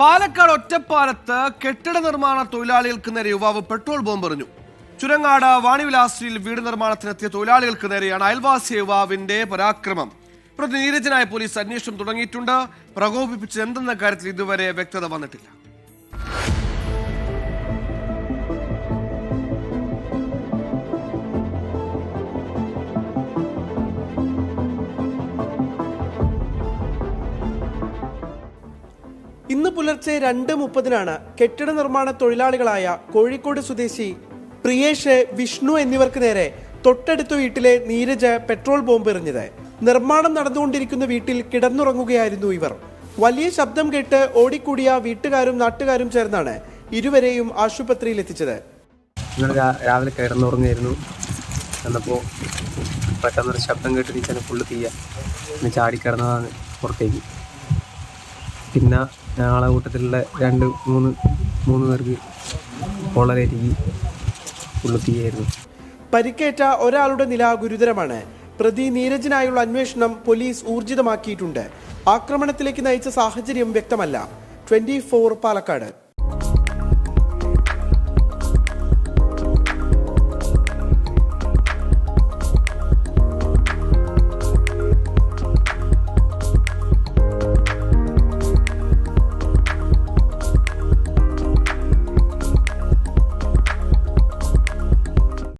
പാലക്കാട് ഒറ്റപ്പാലത്ത് കെട്ടിട നിർമ്മാണ തൊഴിലാളികൾക്ക് നേരെ യുവാവ് പെട്രോൾ ബോംബെറിഞ്ഞു. ചുരങ്ങാട് വാണിവിലാസിൽ വീട് നിർമ്മാണത്തിനെത്തിയ തൊഴിലാളികൾക്ക് നേരെയാണ് അയൽവാസി യുവാവിന്റെ പരാക്രമം. പ്രതി നീരജനായ പോലീസ് അന്വേഷണം തുടങ്ങിയിട്ടുണ്ട്. പ്രകോപിപ്പിച്ചത് എന്തെന്ന കാര്യത്തിൽ ഇതുവരെ വ്യക്തത വന്നിട്ടില്ല. ഇന്ന് പുലർച്ചെ 2:30 കെട്ടിട നിർമ്മാണ തൊഴിലാളികളായ കോഴിക്കോട് സ്വദേശി പ്രിയേഷ്, വിഷ്ണു എന്നിവർക്ക് നേരെ തൊട്ടടുത്ത വീട്ടിലെ നീരജ് പെട്രോൾ ബോംബ് എറിഞ്ഞത്. നിർമ്മാണം നടന്നുകൊണ്ടിരിക്കുന്ന വീട്ടിൽ കിടന്നുറങ്ങുകയായിരുന്നു ഇവർ. വലിയ ശബ്ദം കേട്ട് ഓടിക്കൂടിയ വീട്ടുകാരും നാട്ടുകാരും ചേർന്നാണ് ഇരുവരെയും ആശുപത്രിയിൽ എത്തിച്ചത്. രാവിലെ കിടന്നുറങ്ങായിരുന്നു. എന്നപ്പോൾ പെട്ടെന്നൊരു ശബ്ദം കേട്ട് ടീച്ചറിന് ഫുള്ള് തീയ ചാടിക്കിടന്നതാണ് പുറത്തേക്ക്. പിന്നെ ഞങ്ങളെ കൂട്ടത്തിലുള്ള 2-3 പേർക്ക് പൊള്ളലേറ്റി ഫുള്ള് തീയായിരുന്നു. പരിക്കേറ്റ ഒരാളുടെ നില ഗുരുതരമാണ്. പ്രതി നീരജിനായുള്ള അന്വേഷണം പോലീസ് ഊർജിതമാക്കിയിട്ടുണ്ട്. ആക്രമണത്തിലേക്ക് നയിച്ച സാഹചര്യം വ്യക്തമല്ല. 24 പാലക്കാട്.